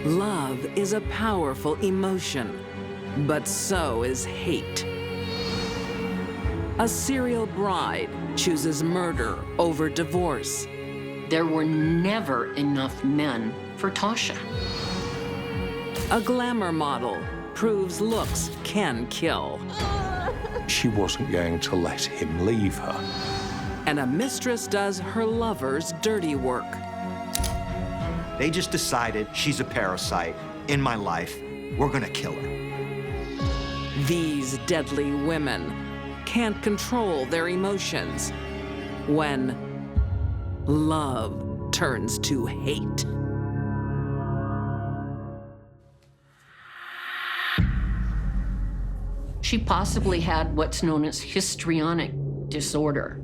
Love is a powerful emotion, but so is hate. A serial bride chooses murder over divorce. There were never enough men for Tasha. A glamour model proves looks can kill. She wasn't going to let him leave her. And a mistress does her lover's dirty work. They just decided she's a parasite in my life. We're gonna kill her. These deadly women can't control their emotions when love turns to hate. She possibly had what's known as histrionic disorder.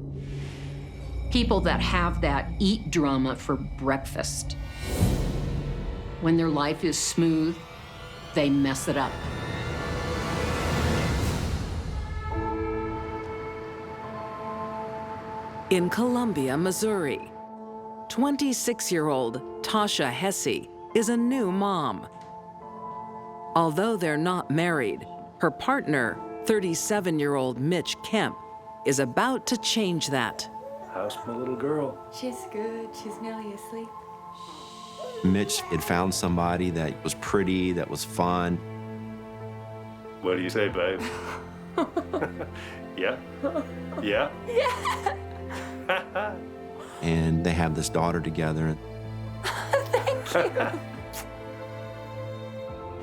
People that have that eat drama for breakfast. When their life is smooth, they mess it up. In Columbia, Missouri, 26-year-old Tasha Hesse is a new mom. Although they're not married, her partner, 37-year-old Mitch Kemp, is about to change that. How's my little girl? She's good. She's nearly asleep. Mitch had found somebody that was pretty, that was fun. What do you say, babe? Yeah? Yeah? Yeah. And they have this daughter together. Thank you.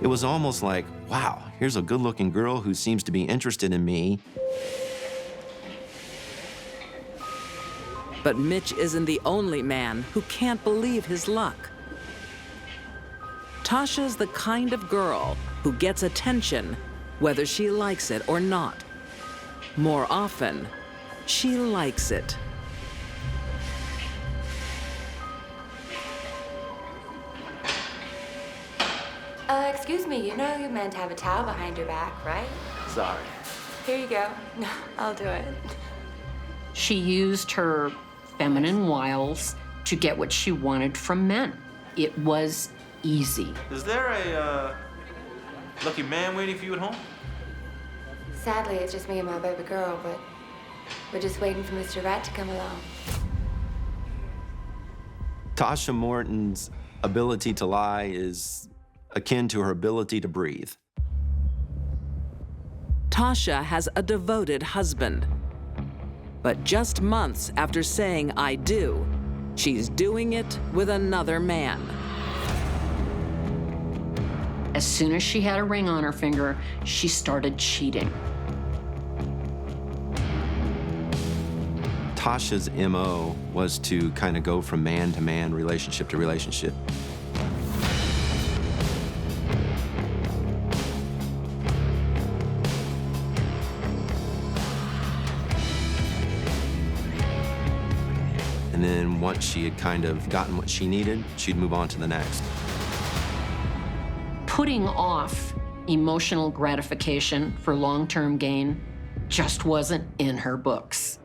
It was almost like, wow, here's a good-looking girl who seems to be interested in me. But Mitch isn't the only man who can't believe his luck. Tasha's the kind of girl who gets attention whether she likes it or not. More often, she likes it. Excuse me, you know you're meant to have a towel behind your back, right? Sorry. Here you go. No, I'll do it. She used her feminine wiles to get what she wanted from men. It was easy. Is there a lucky man waiting for you at home? Sadly, it's just me and my baby girl, but we're just waiting for Mr. Rat to come along. Tasha Morton's ability to lie is akin to her ability to breathe. Tasha has a devoted husband. But just months after saying I do, she's doing it with another man. As soon as she had a ring on her finger, she started cheating. Tasha's MO was to kind of go from man to man, relationship to relationship. And then once she had kind of gotten what she needed, she'd move on to the next. Putting off emotional gratification for long-term gain just wasn't in her books.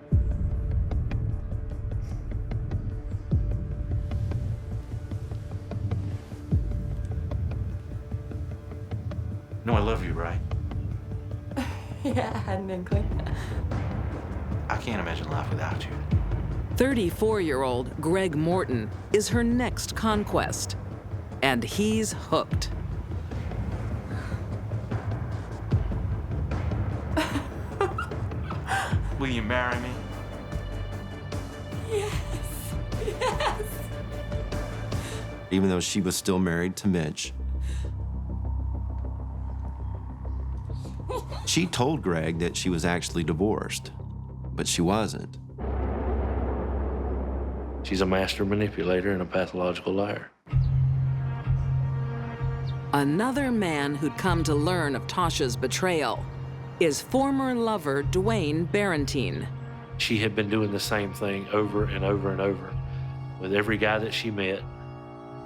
No, I love you, right? Yeah, I had an inkling. I can't imagine life without you. 34-year-old Greg Morton is her next conquest, and he's hooked. Will you marry me? Yes. Yes. Even though she was still married to Mitch. She told Greg that she was actually divorced, but she wasn't. She's a master manipulator and a pathological liar. Another man who'd come to learn of Tasha's betrayal is former lover Dwayne Barentine. She had been doing the same thing over and over and over. With every guy that she met,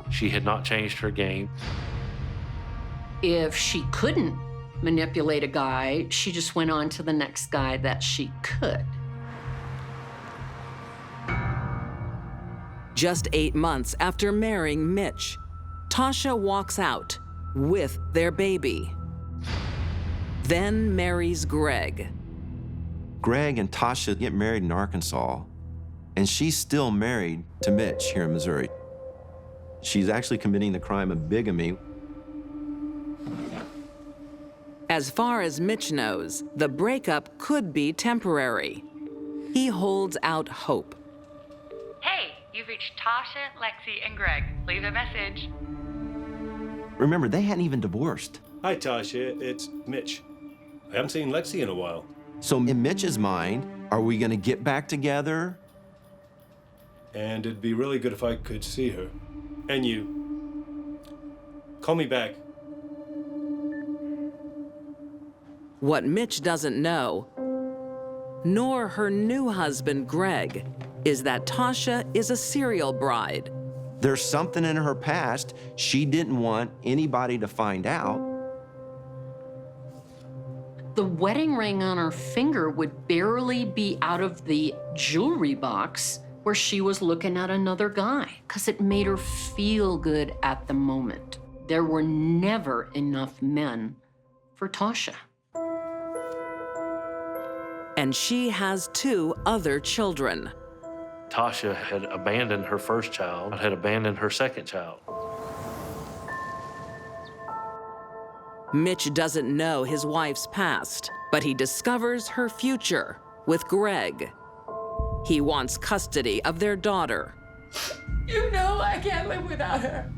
she had not changed her game. If she couldn't manipulate a guy, she just went on to the next guy that she could. Just 8 months after marrying Mitch, Tasha walks out with their baby, then marries Greg. Greg and Tasha get married in Arkansas, and she's still married to Mitch here in Missouri. She's actually committing the crime of bigamy. As far as Mitch knows, the breakup could be temporary. He holds out hope. Hey, you've reached Tasha, Lexi, and Greg. Leave a message. Remember, they hadn't even divorced. Hi, Tasha. It's Mitch. I haven't seen Lexi in a while. So in Mitch's mind, are we gonna get back together? And it'd be really good if I could see her. And you. Call me back. What Mitch doesn't know, nor her new husband, Greg, is that Tasha is a serial bride. There's something in her past she didn't want anybody to find out. The wedding ring on her finger would barely be out of the jewelry box where she was looking at another guy, because it made her feel good at the moment. There were never enough men for Tasha. And she has 2 other children. Tasha had abandoned her first child, had abandoned her second child. Mitch doesn't know his wife's past, but he discovers her future with Greg. He wants custody of their daughter. You know I can't live without her.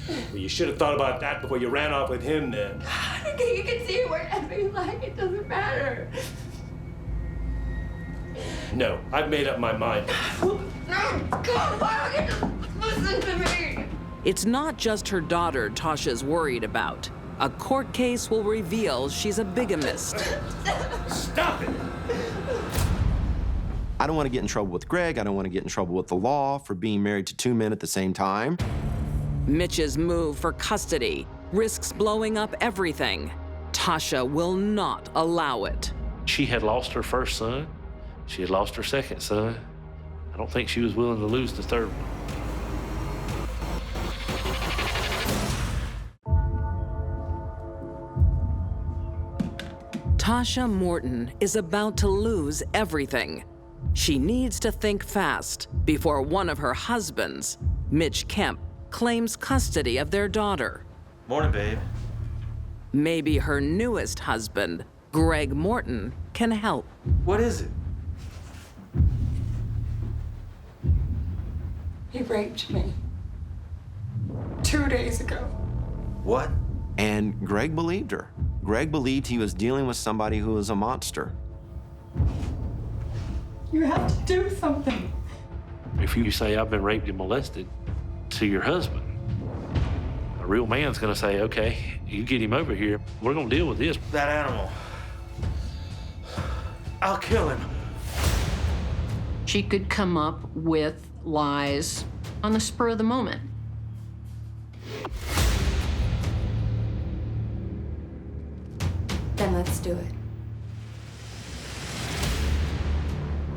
Well, you should have thought about that before you ran off with him then. You can see whatever you like. It doesn't matter. No, I've made up my mind. No, God, why don't you just listen to me? It's not just her daughter Tasha's worried about. A court case will reveal she's a bigamist. Stop it! I don't want to get in trouble with Greg. I don't want to get in trouble with the law for being married to 2 men at the same time. Mitch's move for custody risks blowing up everything. Tasha will not allow it. She had lost her first son. She had lost her second son. I don't think she was willing to lose the third one. Tasha Morton is about to lose everything. She needs to think fast before one of her husbands, Mitch Kemp, claims custody of their daughter. Morning, babe. Maybe her newest husband, Greg Morton, can help. What is it? He raped me 2 days ago. What? And Greg believed her. Greg believed he was dealing with somebody who was a monster. You have to do something. If you say, I've been raped and molested to your husband, a real man's gonna say, okay, you get him over here. We're gonna deal with this. That animal. I'll kill him. She could come up with lies on the spur of the moment. Then let's do it.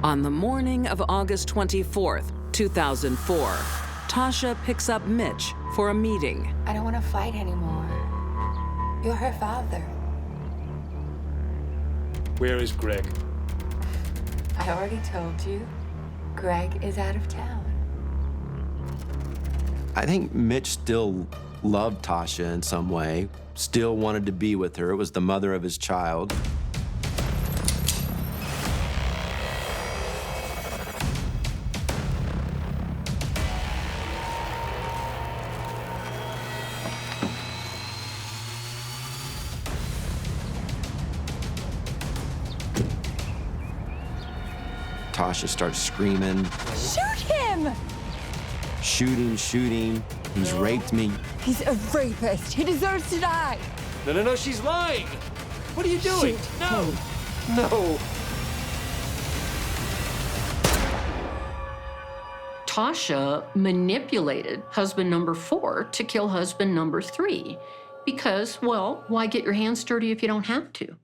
On the morning of August 24th, 2004, Tasha picks up Mitch for a meeting. I don't want to fight anymore. You're her father. Where is Greg? I already told you. Greg is out of town. I think Mitch still loved Tasha in some way, still wanted to be with her. It was the mother of his child. Tasha starts screaming. Shoot him! Shooting. He's raped me. He's a rapist. He deserves to die. No, she's lying! What are you doing? Shoot. No! Tasha manipulated husband number 4 to kill husband number 3 because, well, why get your hands dirty if you don't have to?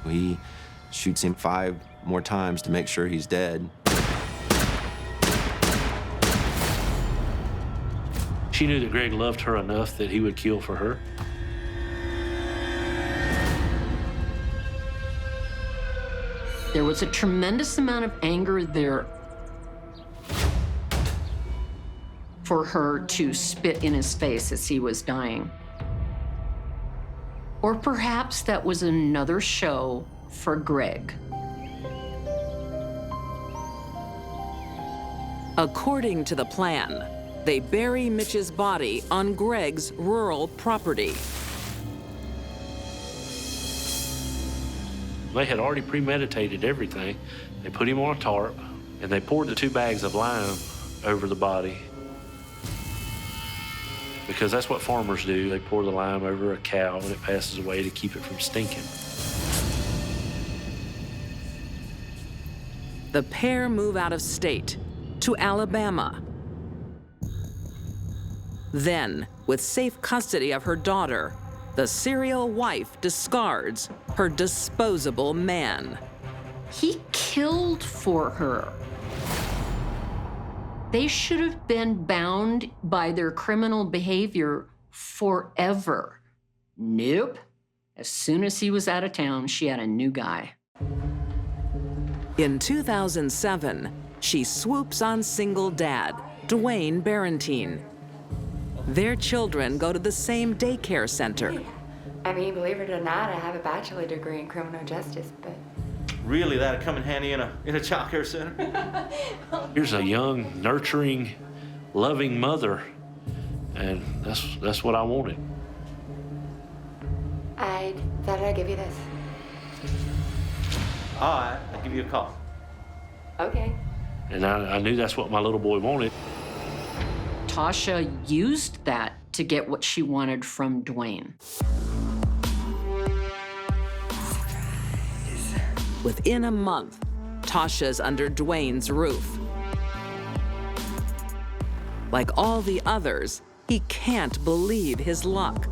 He shoots him 5 more times to make sure he's dead. She knew that Greg loved her enough that he would kill for her. There was a tremendous amount of anger there for her to spit in his face as he was dying. Or perhaps that was another show for Greg. According to the plan, they bury Mitch's body on Greg's rural property. They had already premeditated everything. They put him on a tarp, and they poured the 2 bags of lime over the body. Because that's what farmers do. They pour the lime over a cow when it passes away to keep it from stinking. The pair move out of state to Alabama. Then, with safe custody of her daughter, the serial wife discards her disposable man. He killed for her. They should have been bound by their criminal behavior forever. Nope. As soon as he was out of town, she had a new guy. In 2007, she swoops on single dad, Dwayne Barentine. Their children go to the same daycare center. I mean, believe it or not, I have a bachelor degree in criminal justice, but... Really, that'd come in handy in a child care center? Here's a young, nurturing, loving mother, and that's what I wanted. I thought I'd give you this. All right, I'll give you a call. Okay. And I knew that's what my little boy wanted. Tasha used that to get what she wanted from Dwayne. Within a month, Tasha's under Dwayne's roof. Like all the others, he can't believe his luck.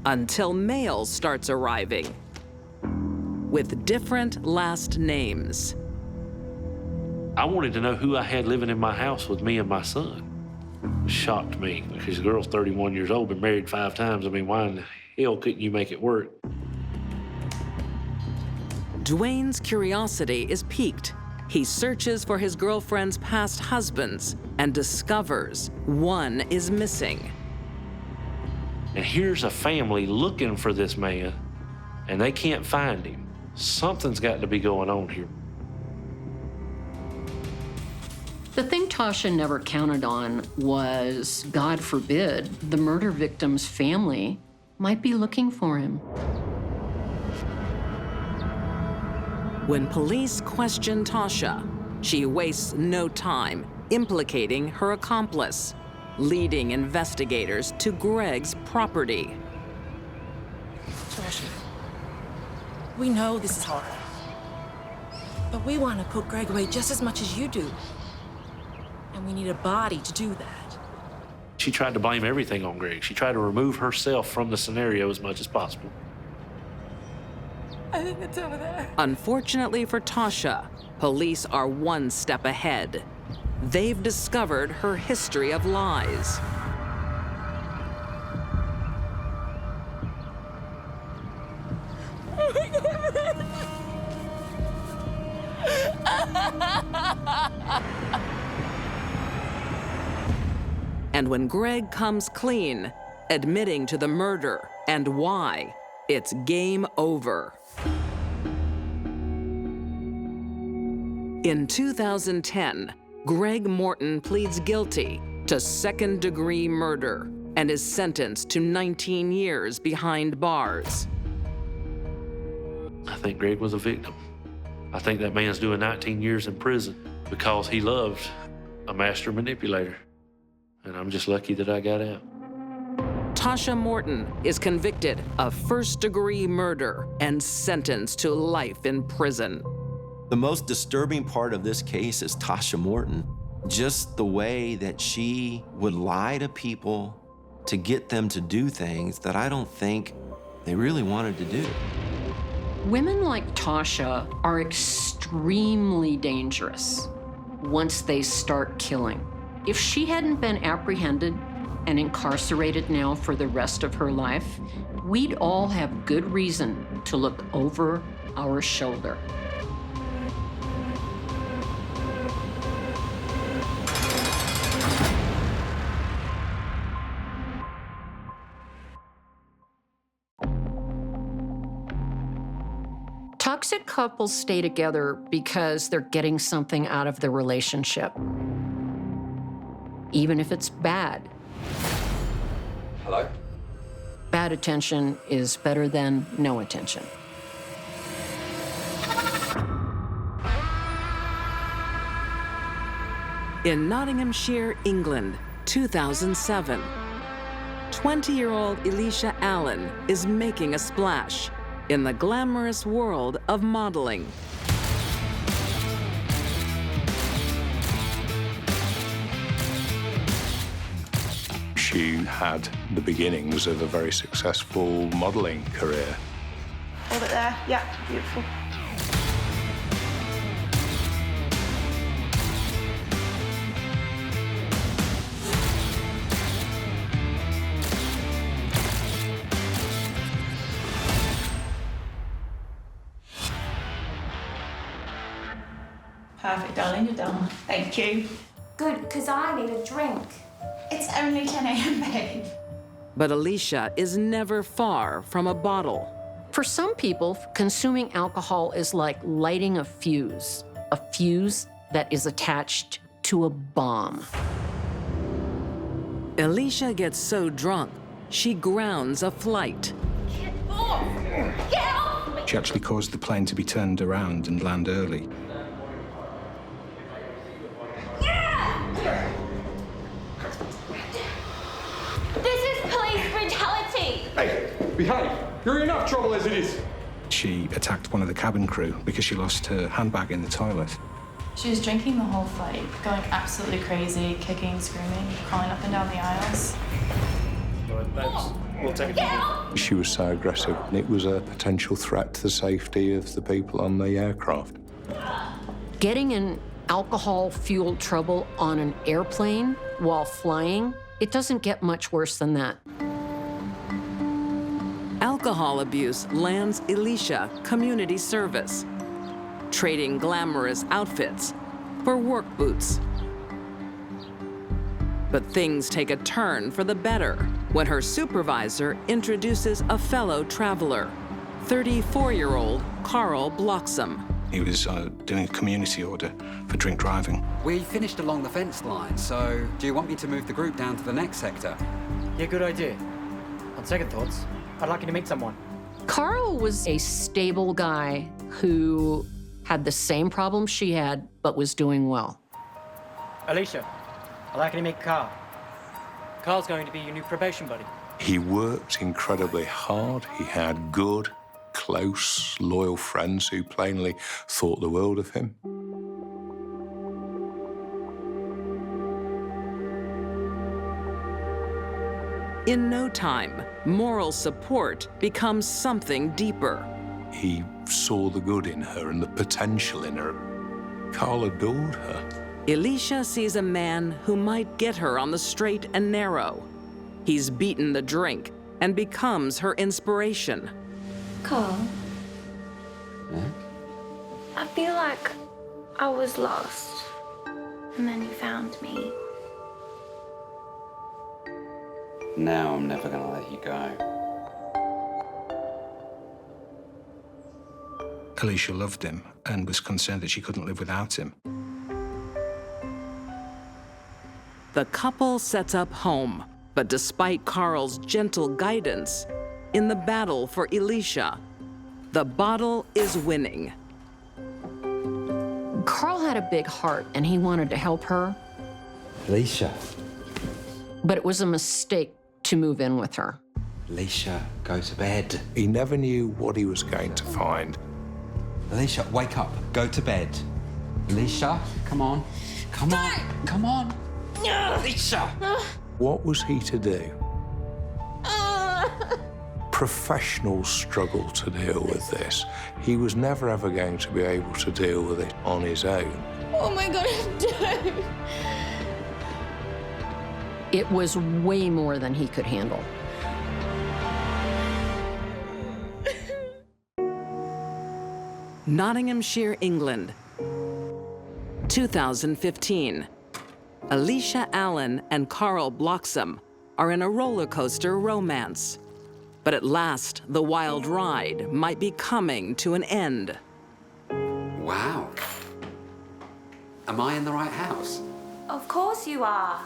Until mail starts arriving with different last names. I wanted to know who I had living in my house with me and my son. It shocked me because the girl's 31 years old, been married 5 times. I mean, why in the hell couldn't you make it work? Dwayne's curiosity is piqued. He searches for his girlfriend's past husbands and discovers one is missing. And here's a family looking for this man, and they can't find him. Something's got to be going on here. The thing Tasha never counted on was, God forbid, the murder victim's family might be looking for him. When police question Tasha, she wastes no time implicating her accomplice, leading investigators to Greg's property. Tasha, we know this is hard, but we want to put Greg away just as much as you do. And we need a body to do that. She tried to blame everything on Greg. She tried to remove herself from the scenario as much as possible. I think it's over there. Unfortunately for Tasha, police are one step ahead. They've discovered her history of lies. And when Greg comes clean, admitting to the murder and why, it's game over. In 2010, Greg Morton pleads guilty to second-degree murder and is sentenced to 19 years behind bars. I think Greg was a victim. I think that man's doing 19 years in prison because he loved a master manipulator. And I'm just lucky that I got out. Tasha Morton is convicted of first-degree murder and sentenced to life in prison. The most disturbing part of this case is Tasha Morton. Just the way that she would lie to people to get them to do things that I don't think they really wanted to do. Women like Tasha are extremely dangerous once they start killing. If she hadn't been apprehended and incarcerated now for the rest of her life, we'd all have good reason to look over our shoulder. Toxic couples stay together because they're getting something out of the relationship, even if it's bad. Hello? Bad attention is better than no attention. In Nottinghamshire, England, 2007, 20-year-old Elisha Allen is making a splash in the glamorous world of modeling. She had the beginnings of a very successful modeling career. Hold it there. Yeah, beautiful. Perfect, darling, you're done. Thank you. Good, because I need a drink. It's only 10 a.m., babe. But Elisha is never far from a bottle. For some people, consuming alcohol is like lighting a fuse that is attached to a bomb. Elisha gets so drunk, she grounds a flight. Get off! Get off! She actually caused the plane to be turned around and land early. This is police brutality! Hey, behave. You're in enough trouble as it is. She attacked one of the cabin crew because she lost her handbag in the toilet. She was drinking the whole flight, going absolutely crazy, kicking, screaming, crawling up and down the aisles. All right, thanks. We'll take it. She was so aggressive, and it was a potential threat to the safety of the people on the aircraft. Getting in alcohol-fueled trouble on an airplane while flying, it doesn't get much worse than that. Alcohol abuse lands Elisha community service, trading glamorous outfits for work boots. But things take a turn for the better when her supervisor introduces a fellow traveler, 34-year-old Carl Bloxham. He was doing a community order for drink driving. We finished along the fence line, so do you want me to move the group down to the next sector? Yeah, good idea. On second thoughts, I'd like you to meet someone. Carl was a stable guy who had the same problem she had, but was doing well. Alicia, I'd like you to meet Carl. Carl's going to be your new probation buddy. He worked incredibly hard. He had good, close, loyal friends who plainly thought the world of him. In no time, moral support becomes something deeper. He saw the good in her and the potential in her. Carl adored her. Elisha sees a man who might get her on the straight and narrow. He's beaten the drink and becomes her inspiration. Carl, Yeah? I feel like I was lost, and then you found me. Now I'm never gonna let you go. Alicia loved him and was concerned that she couldn't live without him. The couple sets up home, but despite Carl's gentle guidance, in the battle for Elisha, the bottle is winning. Carl had a big heart and he wanted to help her, Alicia. but it was a mistake to move in with her. Alicia, go to bed. He never knew what he was going to find. Alicia, wake up. Go to bed. Alicia, come on. Come on. Come on. Alicia! What was he to do? professional struggle to deal with this. He was never ever going to be able to deal with it on his own. Oh my God, don't. It was way more than he could handle. Nottinghamshire, England, 2015. Alicia Allen and Carl Bloxham are in a roller coaster romance. But at last, the wild ride might be coming to an end. Wow. Am I in the right house? Of course you are.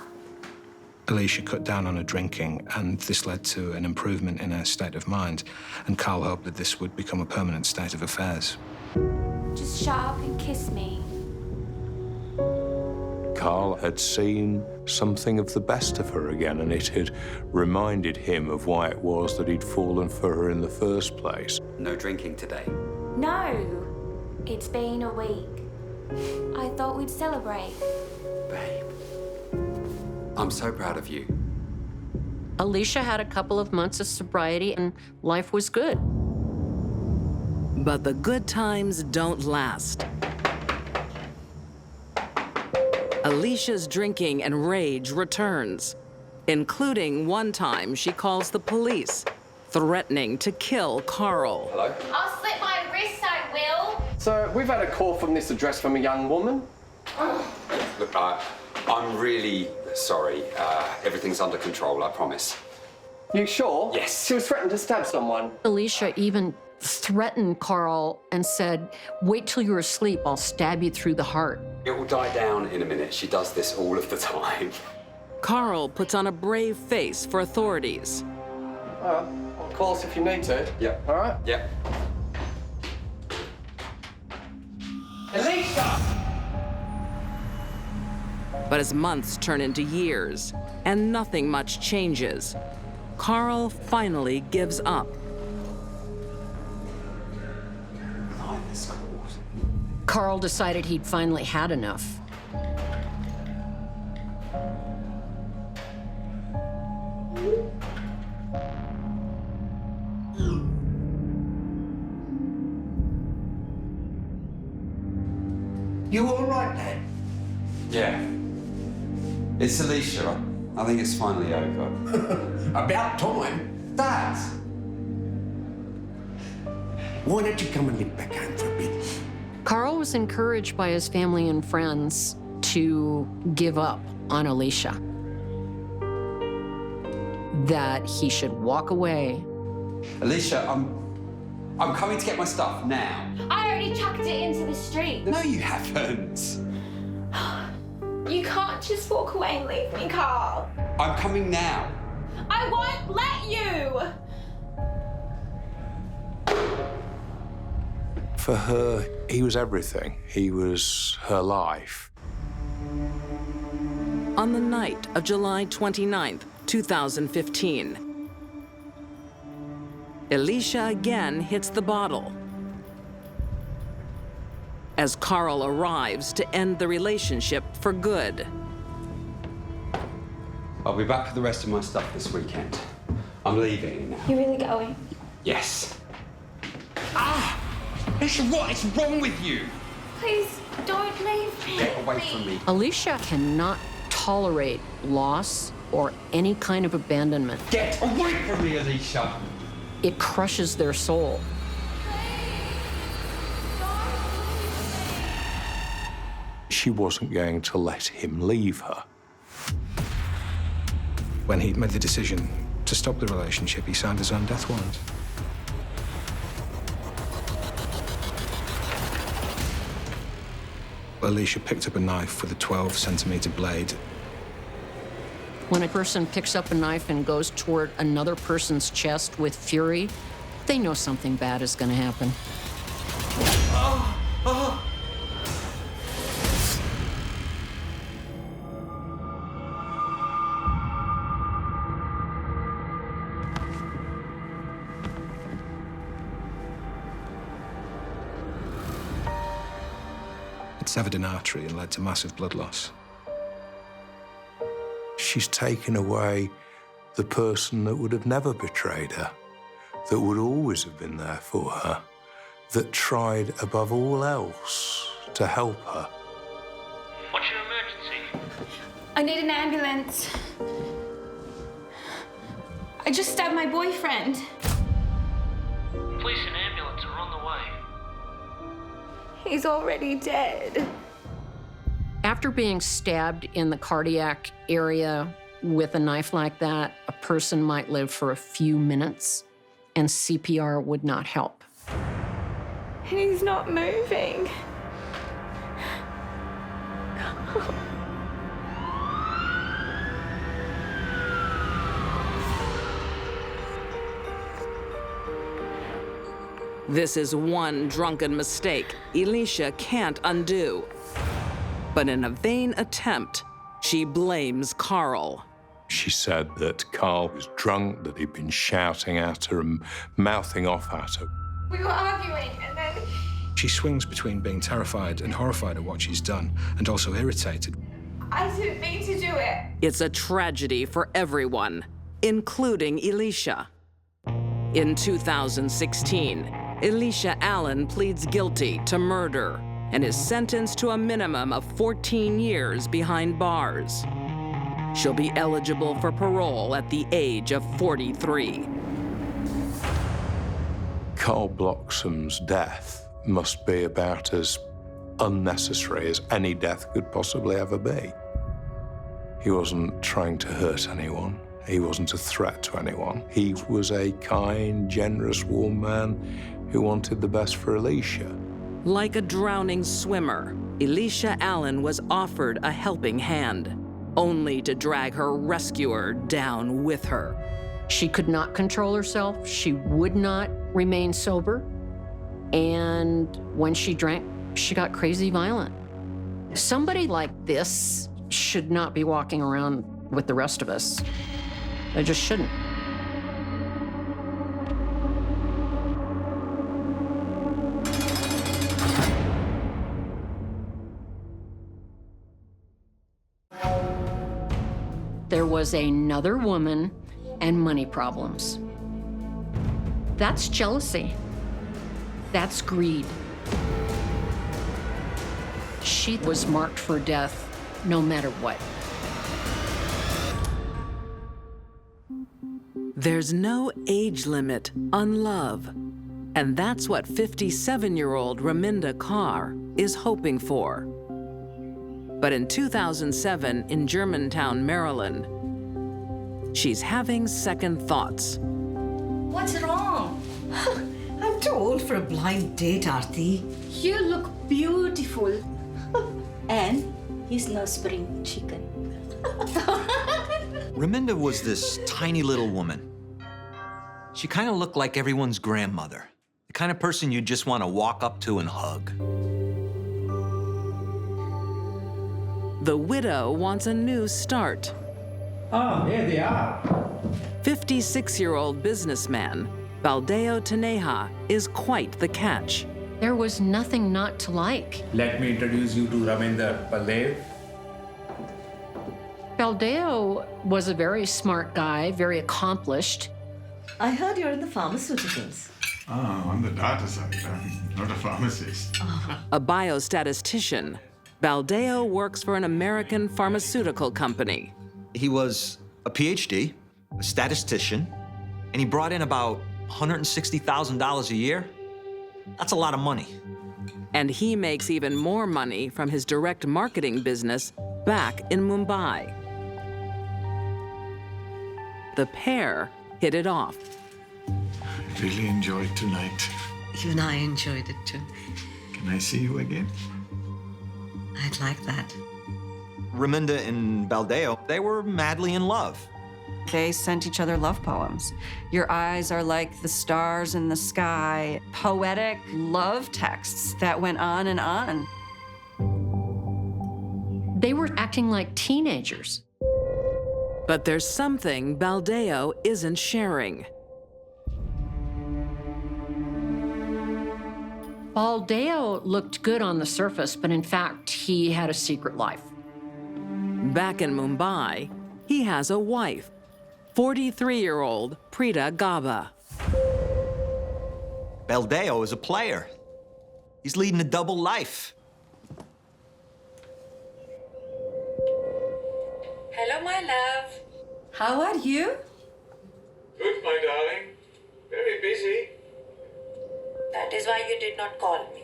Alicia cut down on her drinking, and this led to an improvement in her state of mind, and Carl hoped that this would become a permanent state of affairs. Just shut up and kiss me. Carl had seen something of the best of her again, and it had reminded him of why it was that he'd fallen for her in the first place. No drinking today. No, it's been a week. I thought we'd celebrate. Babe, I'm so proud of you. Alicia had a couple of months of sobriety and life was good. But the good times don't last. Alicia's drinking and rage returns, including one time she calls the police, threatening to kill Carl. Hello? I'll slit my wrist, I will. So, we've had a call from this address from a young woman. Look, I'm really sorry. Everything's under control, I promise. You sure? Yes. She was threatening to stab someone. Alicia even threatened Carl and said, "Wait till you're asleep, I'll stab you through the heart." It will die down in a minute. She does this all of the time. Carl puts on a brave face for authorities. I'll call us if you need to. Yep. All right? Yep. Alicia! But as months turn into years and nothing much changes, Carl finally gives up. Carl decided he'd finally had enough. You all right, Dad? Yeah. It's Alicia. I think it's finally over. About time. Dad! Why don't you come and live back home for a bit? Carl was encouraged by his family and friends to give up on Alicia. That he should walk away. Alicia, I'm coming to get my stuff now. I already chucked it into the street. No, you haven't. You can't just walk away and leave me, Carl. I'm coming now. I won't let you! For her, he was everything. He was her life. On the night of July 29th, 2015, Alicia again hits the bottle. As Carl arrives to end the relationship for good. I'll be back for the rest of my stuff this weekend. I'm leaving now. You're really going? Yes. Alicia, what is wrong with you? Please, don't leave me. Get away from me. Alicia cannot tolerate loss or any kind of abandonment. Get away from me, Alicia. It crushes their soul. She wasn't going to let him leave her. When he made the decision to stop the relationship, he signed his own death warrant. Alicia picked up a knife with a 12-centimeter blade. When a person picks up a knife and goes toward another person's chest with fury, they know something bad is going to happen. It severed an artery and led to massive blood loss. She's taken away the person that would have never betrayed her. that would always have been there for her, that tried above all else to help her. What's your emergency? I need an ambulance. I just stabbed my boyfriend. Police and ambulance are on the way. He's already dead. After being stabbed in the cardiac area with a knife like that, a person might live for a few minutes, and CPR would not help. He's not moving. This is one drunken mistake Elisha can't undo. But in a vain attempt, she blames Carl. She said that Carl was drunk, that he'd been shouting at her and mouthing off at her. We were arguing, and then... She swings between being terrified and horrified at what she's done, and also irritated. I didn't mean to do it. It's a tragedy for everyone, including Elisha. In 2016, Elisha Allen pleads guilty to murder and is sentenced to a minimum of 14 years behind bars. She'll be eligible for parole at the age of 43. Carl Bloxham's death must be about as unnecessary as any death could possibly ever be. He wasn't trying to hurt anyone. He wasn't a threat to anyone. He was a kind, generous, warm man who wanted the best for Elisha. Like a drowning swimmer, Elisha Allen was offered a helping hand, only to drag her rescuer down with her. She could not control herself. She would not remain sober. And when she drank, she got crazy violent. Somebody like this should not be walking around with the rest of us. They just shouldn't. There was another woman and money problems. That's jealousy. That's greed. She was marked for death no matter what. There's no age limit on love. And that's what 57-year-old Raminda Carr is hoping for. But in 2007 in Germantown, Maryland, she's having second thoughts. What's wrong? I'm too old for a blind date, Aarti. You look beautiful. And he's no spring chicken. Raminda was this tiny little woman. She kind of looked like everyone's grandmother, the kind of person you'd just want to walk up to and hug. The widow wants a new start. Ah, there they are. 56-year-old businessman Baldeo Taneja is quite the catch. There was nothing not to like. Let me introduce you to Raminda Baldeo. Baldeo was a very smart guy, very accomplished. I heard you're in the pharmaceuticals. Oh, on the data side, I'm not a pharmacist. A biostatistician, Baldeo works for an American pharmaceutical company. He was a PhD, a statistician, and he brought in about $160,000 a year. That's a lot of money. And he makes even more money from his direct marketing business back in Mumbai. The pair hit it off. I really enjoyed tonight. Even I enjoyed it too. Can I see you again? I'd like that. Raminda and Baldeo, they were madly in love. They sent each other love poems. Your eyes are like the stars in the sky. Poetic love texts that went on and on. They were acting like teenagers. But there's something Baldeo isn't sharing. Baldeo looked good on the surface, but in fact, he had a secret life. Back in Mumbai, he has a wife, 43-year-old Preeta Gaba. Baldeo is a player. He's leading a double life. Hello, my love. How are you? Good, my darling. Very busy. That is why you did not call me.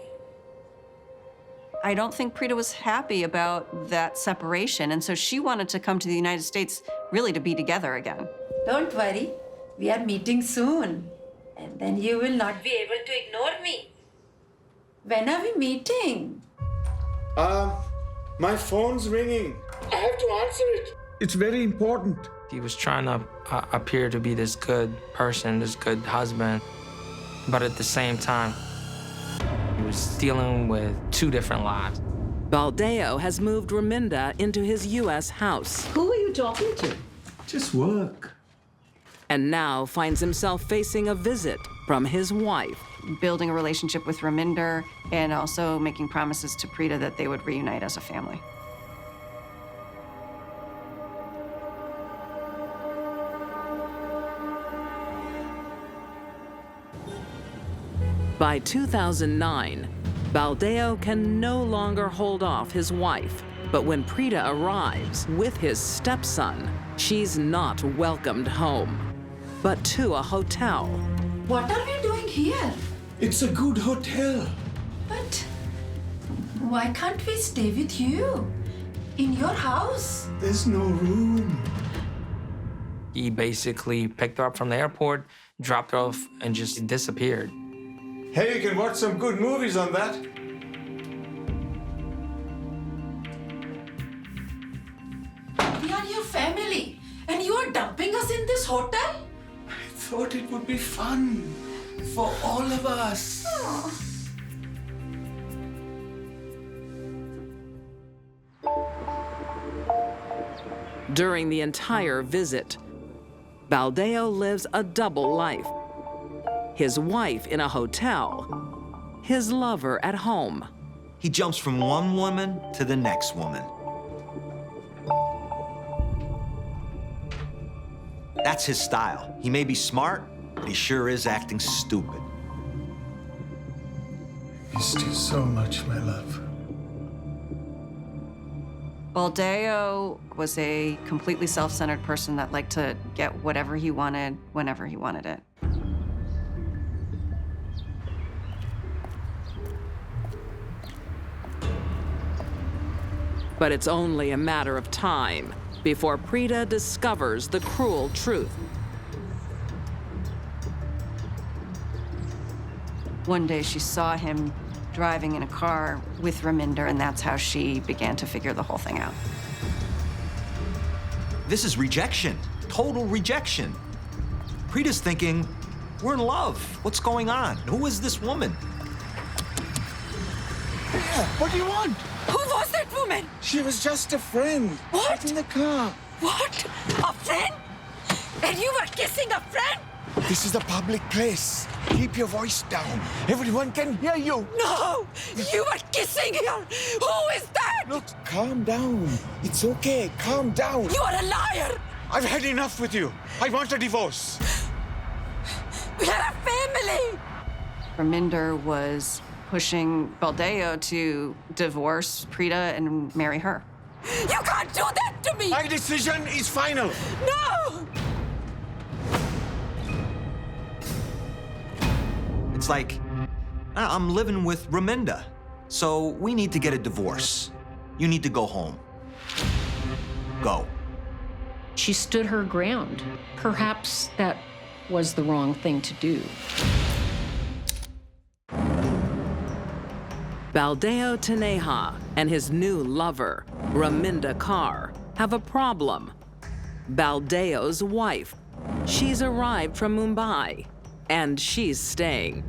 I don't think Prita was happy about that separation, and so she wanted to come to the United States really to be together again. Don't worry. We are meeting soon. And then you will not be able to ignore me. When are we meeting? My phone's ringing. I have to answer it. It's very important. He was trying to appear to be this good person, this good husband, but at the same time, he was dealing with two different lives. Baldeo has moved Raminda into his U.S. house. Who are you talking to? Just work. And now finds himself facing a visit from his wife. Building a relationship with Raminder and also making promises to Prita that they would reunite as a family. By 2009, Baldeo can no longer hold off his wife. But when Prita arrives with his stepson, she's not welcomed home, but to a hotel. What are we doing here? It's a good hotel. But why can't we stay with you? In your house? There's no room. He basically picked her up from the airport, dropped her off, and just disappeared. Hey, you can watch some good movies on that. We are your family, and you are dumping us in this hotel? I thought it would be fun for all of us. During the entire visit, Baldeo lives a double life. His wife in a hotel, his lover at home. He jumps from one woman to the next woman. That's his style. He may be smart, but he sure is acting stupid. Missed you so much, my love. Baldeo was a completely self-centered person that liked to get whatever he wanted, whenever he wanted it. But it's only a matter of time before Prita discovers the cruel truth. One day she saw him driving in a car with Raminder, and that's how she began to figure the whole thing out. This is rejection, total rejection. Prita's thinking, we're in love. What's going on? Who is this woman? What do you want? Who was that woman? She was just a friend. What? Get in the car. What? A friend? And you were kissing a friend? This is a public place. Keep your voice down. Everyone can hear you. No! You were kissing her! Who is that? Look, calm down. It's okay. Calm down. You are a liar! I've had enough with you. I want a divorce. We are a family! Raminder was pushing Baldeo to divorce Prita and marry her. You can't do that to me! My decision is final. No! It's like, I'm living with Raminda, so we need to get a divorce. You need to go home. Go. She stood her ground. Perhaps that was the wrong thing to do. Baldeo Taneja and his new lover, Raminda Kaur, have a problem. Baldeo's wife. She's arrived from Mumbai, and she's staying.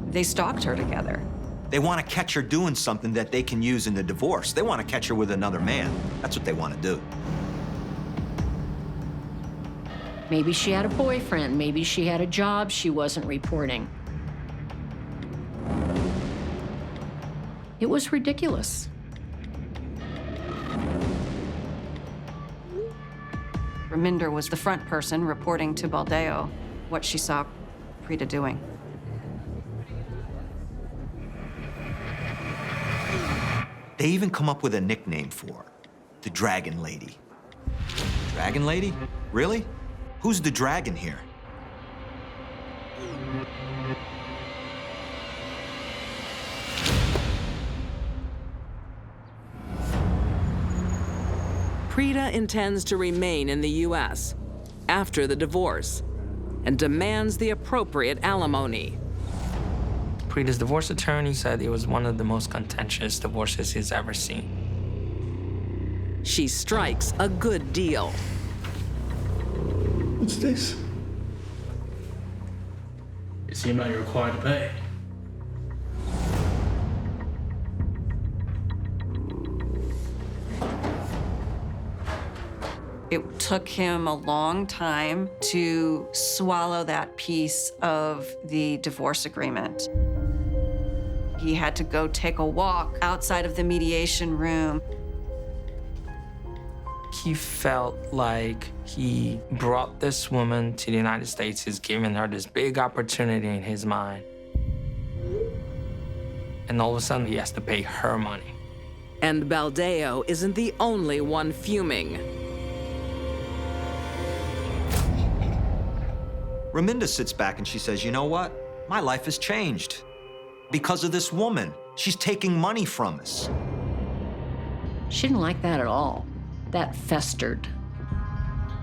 They stalked her together. They want to catch her doing something that they can use in the divorce. They want to catch her with another man. That's what they want to do. Maybe she had a boyfriend. Maybe she had a job she wasn't reporting. It was ridiculous. Raminder was the front person reporting to Baldeo what she saw Prita doing. They even come up with a nickname for her, the Dragon Lady. Dragon Lady? Really? Who's the dragon here? Prita intends to remain in the U.S. after the divorce and demands the appropriate alimony. Prita's divorce attorney said it was one of the most contentious divorces he's ever seen. She strikes a good deal. What's this? It's the amount you're required to pay. It took him a long time to swallow that piece of the divorce agreement. He had to go take a walk outside of the mediation room. He felt like he brought this woman to the United States. He's given her this big opportunity in his mind. And all of a sudden, he has to pay her money. And Baldeo isn't the only one fuming. Raminda sits back and she says, you know what? My life has changed. Because of this woman. She's taking money from us. She didn't like that at all. That festered.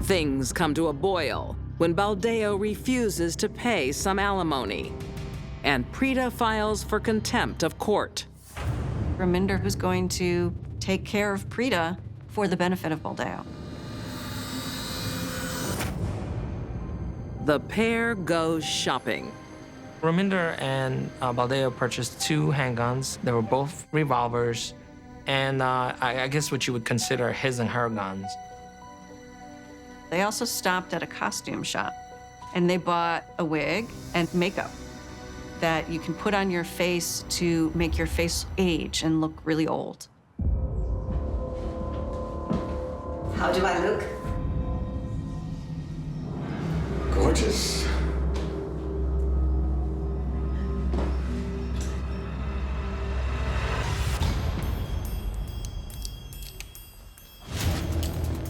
Things come to a boil when Baldeo refuses to pay some alimony, and Prita files for contempt of court. Raminder was going to take care of Prita for the benefit of Baldeo. The pair goes shopping. Raminder and Baldeo purchased 2 handguns. They were both revolvers, and I guess what you would consider his and her guns. They also stopped at a costume shop, and they bought a wig and makeup that you can put on your face to make your face age and look really old. How do I look? Gorgeous.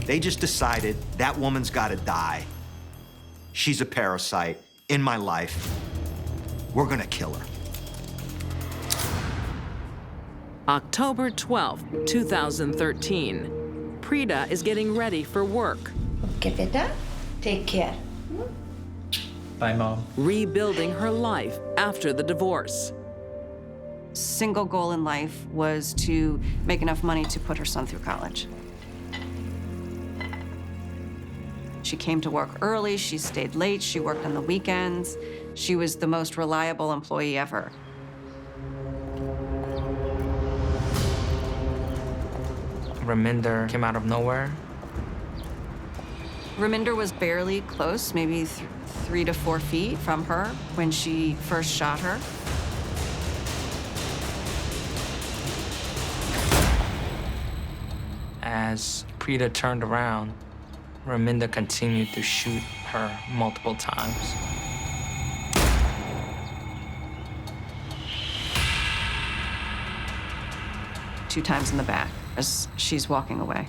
They just decided that woman's gotta die. She's a parasite in my life. We're gonna kill her. October 12th, 2013. Prita is getting ready for work. Okay, beta. Take care. Bye, Mom. Rebuilding her life after the divorce. Single goal in life was to make enough money to put her son through college. She came to work early, she stayed late, she worked on the weekends. She was the most reliable employee ever. Raminder came out of nowhere. Raminder was barely close, maybe 3 to 4 feet from her when she first shot her. As Prita turned around, Raminder continued to shoot her multiple times. Two times in the back as she's walking away.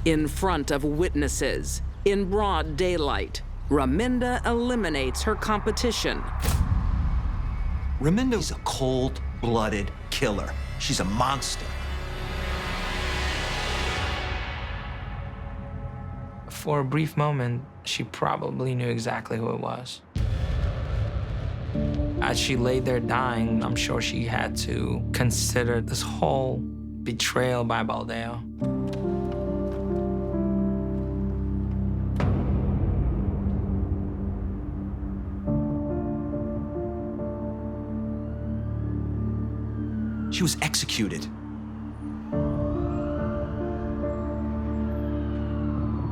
In front of witnesses, in broad daylight, Raminda eliminates her competition. Raminda's a cold-blooded killer. She's a monster. For a brief moment, she probably knew exactly who it was. As she lay there dying, I'm sure she had to consider this whole betrayal by Baldeo. She was executed.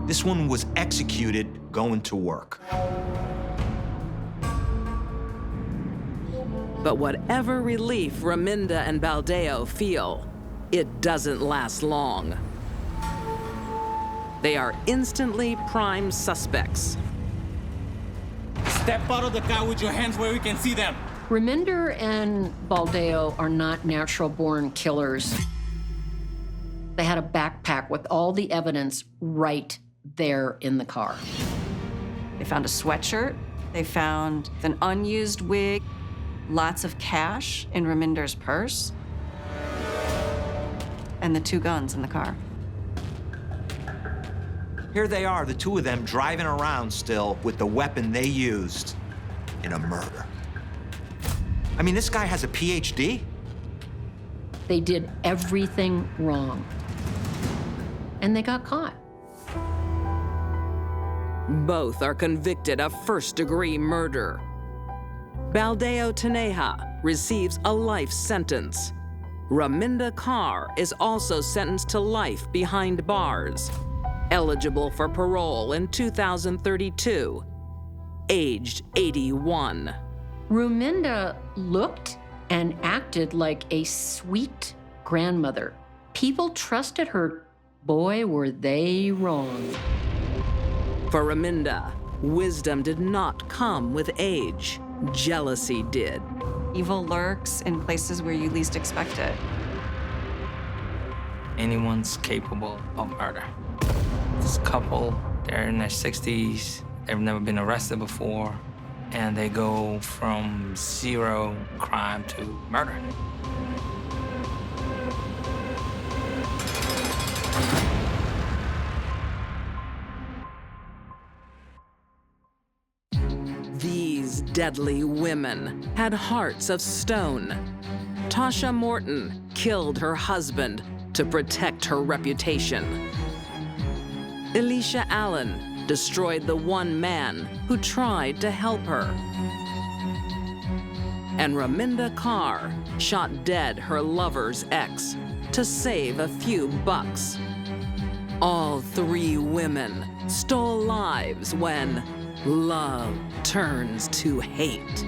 This one was executed going to work. But whatever relief Raminda and Baldeo feel, it doesn't last long. They are instantly prime suspects. Step out of the car with your hands where we can see them. Reminder and Baldeo are not natural-born killers. They had a backpack with all the evidence right there in the car. They found a sweatshirt. They found an unused wig, lots of cash in Reminder's purse, and the 2 guns in the car. Here they are, the two of them driving around still with the weapon they used in a murder. I mean, this guy has a PhD? They did everything wrong. And they got caught. Both are convicted of first-degree murder. Baldeo Taneja receives a life sentence. Raminda Carr is also sentenced to life behind bars, eligible for parole in 2032, aged 81. Ruminda looked and acted like a sweet grandmother. People trusted her. Boy, were they wrong. For Raminda, wisdom did not come with age. Jealousy did. Evil lurks in places where you least expect it. Anyone's capable of murder. This couple, they're in their 60s. They've never been arrested before. And they go from 0 crime to murder. These deadly women had hearts of stone. Tasha Morton killed her husband to protect her reputation. Alicia Allen destroyed the one man who tried to help her. And Raminda Carr shot dead her lover's ex to save a few bucks. All 3 women stole lives when love turns to hate.